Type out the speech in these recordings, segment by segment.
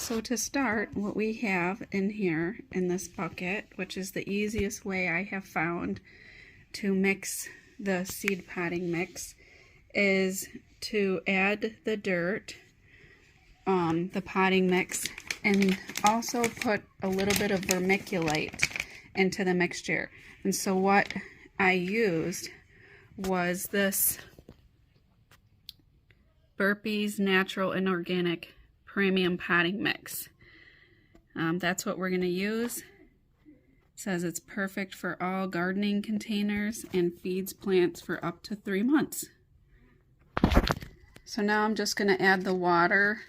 So to start, what we have in here in this bucket, which is the easiest way I have found to mix the seed potting mix, is to add the dirt, the potting mix, and also put a little bit of vermiculite into the mixture. And so what I used was this Burpee's Natural and Organic Premium Potting Mix. That's what we're going to use. It says it's perfect for all gardening containers and feeds plants for up to 3 months. So now I'm just going to add the water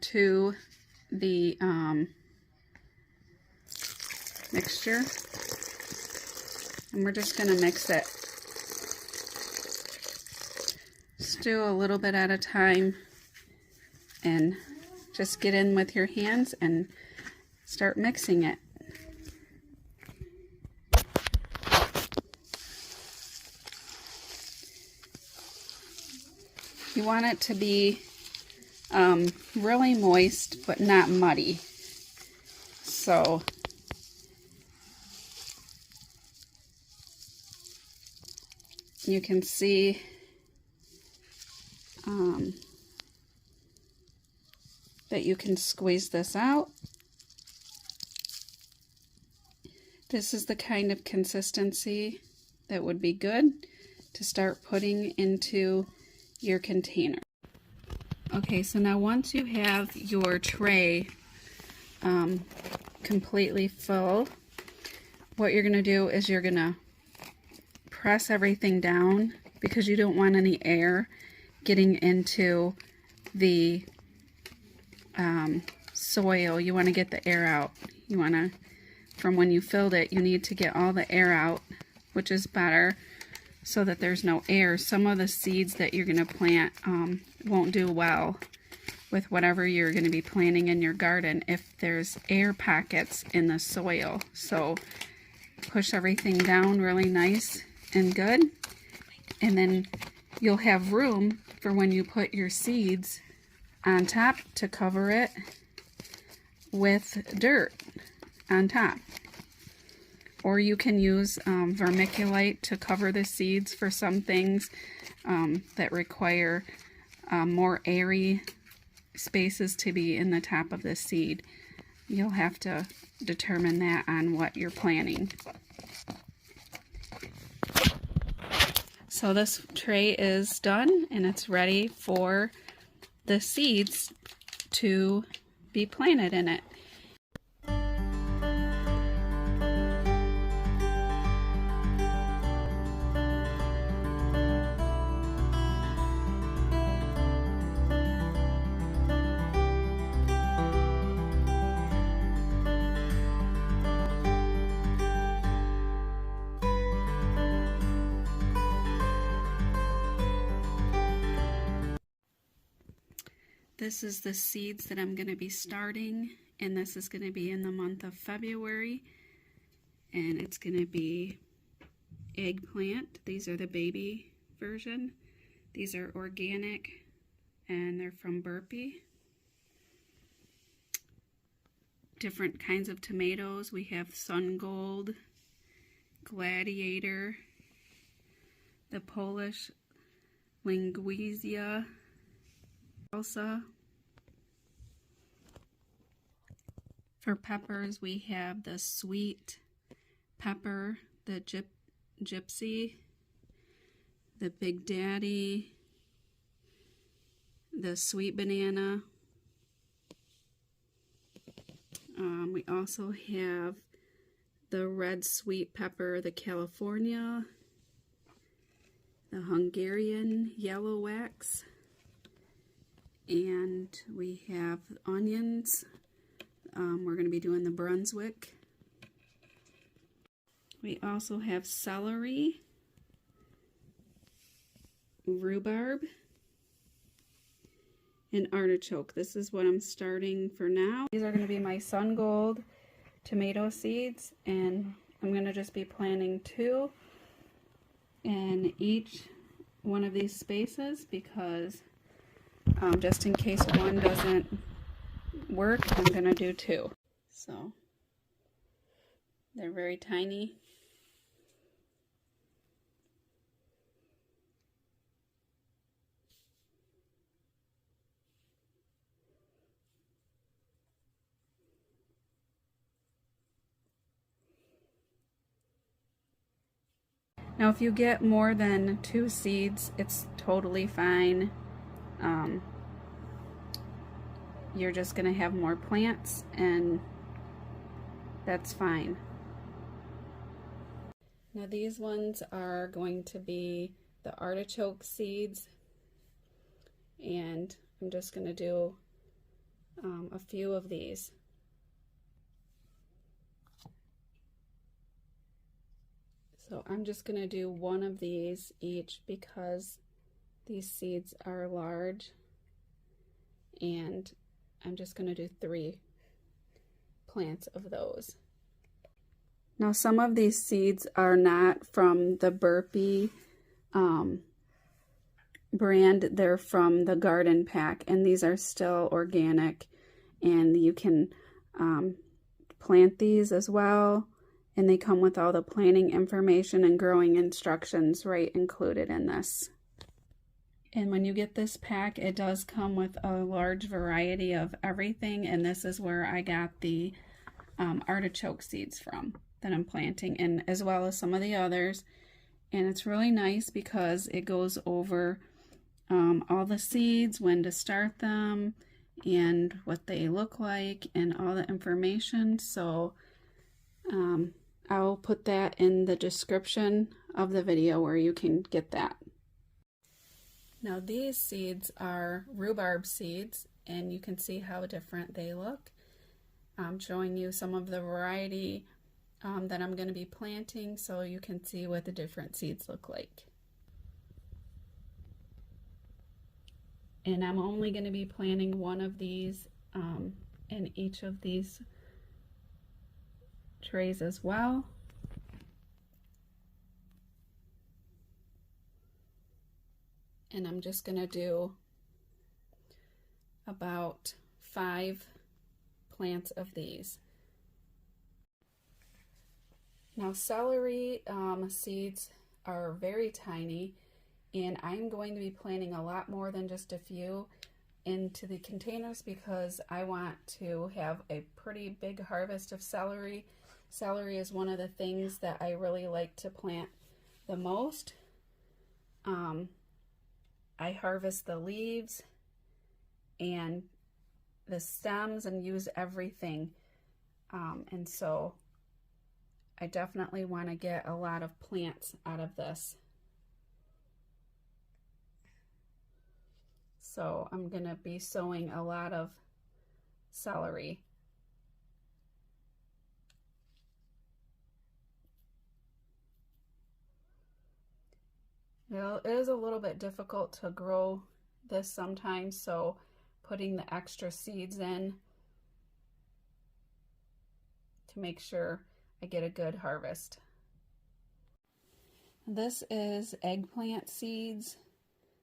to the mixture, and we're just going to mix it. Just do a little bit at a time and just get in with your hands and start mixing it. You want it to be really moist but not muddy. So you can see that you can squeeze this out. This is the kind of consistency that would be good to start putting into your container. Okay, so now once you have your tray completely full, what you're going to do is you're going to press everything down because you don't want any air getting into the soil. You want to get the air out. You want to, from when you filled it, you need to get all the air out, which is better so that there's no air. Some of the seeds that you're going to plant won't do well with whatever you're going to be planting in your garden if there's air pockets in the soil. So push everything down really nice and good, and then you'll have room for when you put your seeds on top to cover it with dirt on top. Or you can use vermiculite to cover the seeds for some things that require more airy spaces to be in the top of the seed. You'll have to determine that on what you're planting. So this tray is done and it's ready for the seeds to be planted in it. This is the seeds that I'm going to be starting, and this is going to be in the month of February, and it's going to be eggplant. These are the baby version. These are organic, and they're from Burpee. Different kinds of tomatoes. We have Sun Gold, Gladiator, the Polish Linguizia, Elsa. For peppers, we have the sweet pepper, the gypsy, the Big Daddy, the sweet banana. We also have the red sweet pepper, the California, the Hungarian yellow wax, and we have onions. We're going to be doing the Brunswick. We also have celery, rhubarb, and artichoke. This is what I'm starting for now. These are going to be my Sun Gold tomato seeds, and I'm going to just be planting 2 in each one of these spaces because just in case one doesn't work, I'm going to do 2. So they're very tiny. Now if you get more than 2 seeds, it's totally fine. You're just going to have more plants, and that's fine. Now these ones are going to be the artichoke seeds, and I'm just going to do a few of these. So I'm just going to do 1 of these each because these seeds are large, and I'm just going to do 3 plants of those. Now some of these seeds are not from the Burpee brand, they're from the garden pack, and these are still organic, and you can plant these as well, and they come with all the planting information and growing instructions right included in this. And when you get this pack, it does come with a large variety of everything, and this is where I got the artichoke seeds from that I'm planting, and as well as some of the others. And it's really nice because it goes over all the seeds, when to start them, and what they look like, and all the information. So I'll put that in the description of the video where you can get that. Now these seeds are rhubarb seeds, and you can see how different they look. I'm showing you some of the variety that I'm going to be planting so you can see what the different seeds look like. And I'm only going to be planting 1 of these in each of these trays as well. And I'm just going to do about 5 plants of these. Now celery seeds are very tiny, and I'm going to be planting a lot more than just a few into the containers because I want to have a pretty big harvest of celery. Celery is one of the things that I really like to plant the most. I harvest the leaves and the stems and use everything, and so I definitely want to get a lot of plants out of this. So I'm going to be sowing a lot of celery. Now, it is a little bit difficult to grow this sometimes, so putting the extra seeds in to make sure I get a good harvest. This is eggplant seeds,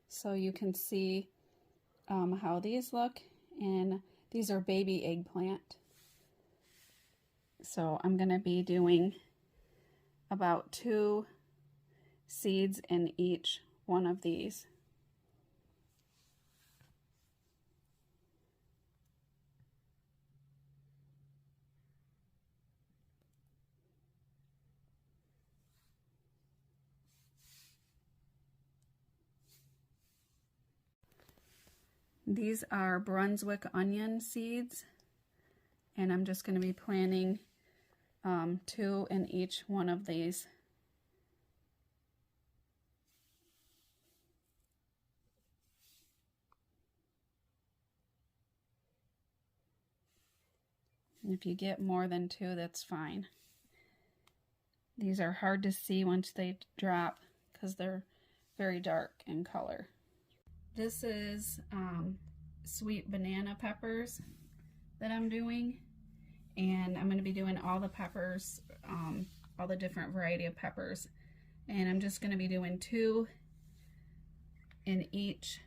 so you can see how these look, and these are baby eggplant. So I'm going to be doing about 2 seeds in each one of these. These are Brunswick onion seeds, and I'm just going to be planting 2 in each one of these. And if you get more than 2, that's fine. These are hard to see once they drop because they're very dark in color. This is sweet banana peppers that I'm doing, and I'm going to be doing all the peppers, all the different variety of peppers, and I'm just going to be doing 2 in each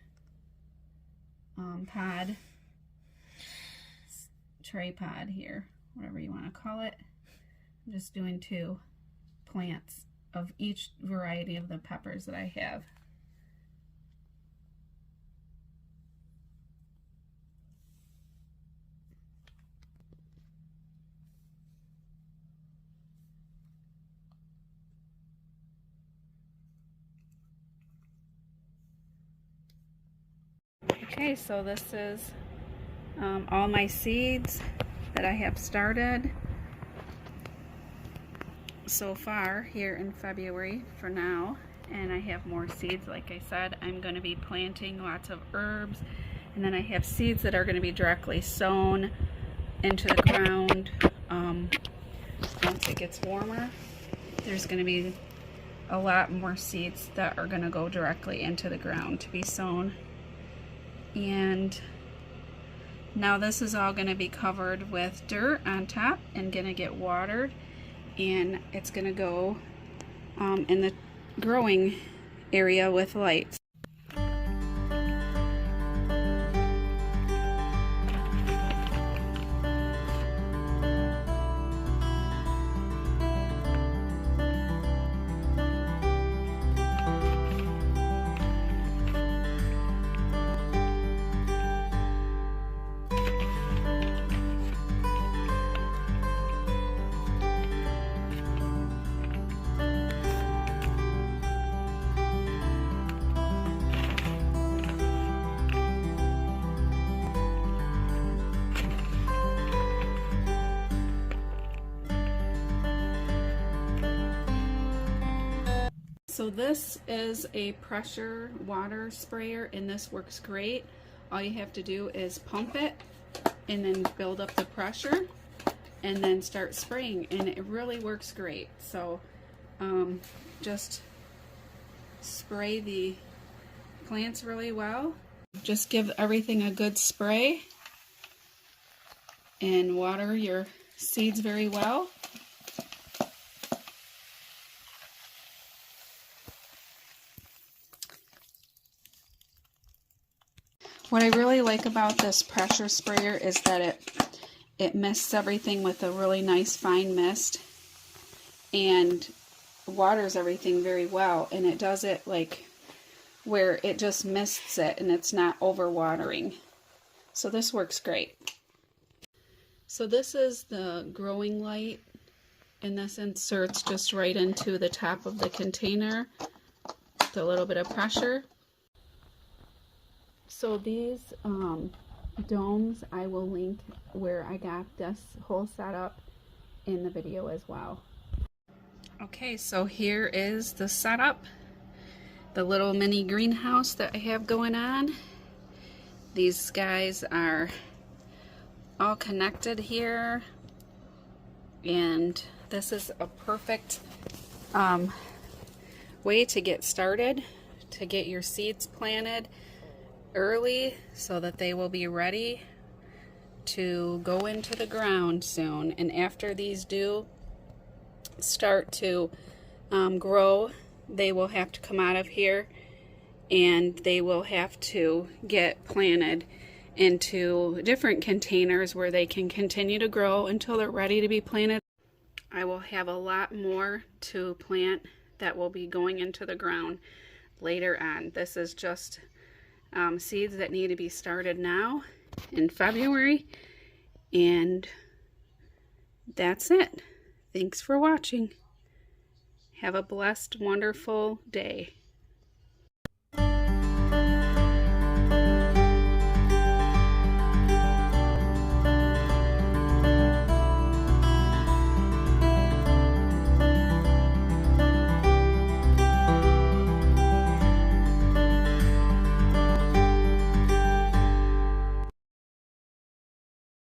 pod. tripod here, whatever you want to call it. I'm just doing 2 plants of each variety of the peppers that I have. Okay, so this is all my seeds that I have started so far here in February for now, and I have more seeds. Like I said, I'm going to be planting lots of herbs, and then I have seeds that are going to be directly sown into the ground. Once it gets warmer, there's going to be a lot more seeds that are going to go directly into the ground to be sown. And now this is all going to be covered with dirt on top and going to get watered, and it's going to go in the growing area with lights. So this is a pressure water sprayer, and this works great. All you have to do is pump it and then build up the pressure and then start spraying, and it really works great. So just spray the plants really well. Just give everything a good spray and water your seeds very well. What I really like about this pressure sprayer is that it mists everything with a really nice fine mist and waters everything very well, and it does it like where it just mists it and it's not over watering. So this works great. So this is the growing light, and this inserts just right into the top of the container with a little bit of pressure. So these domes, I will link where I got this whole setup in the video as well. Okay, so here is the setup, the little mini greenhouse that I have going on. These guys are all connected here, and this is a perfect way to get started, to get your seeds planted early so that they will be ready to go into the ground soon. And after these do start to grow, they will have to come out of here and they will have to get planted into different containers where they can continue to grow until they're ready to be planted. I will have a lot more to plant that will be going into the ground later on. This is just seeds that need to be started now in February, and that's it. Thanks for watching. Have a blessed, wonderful day.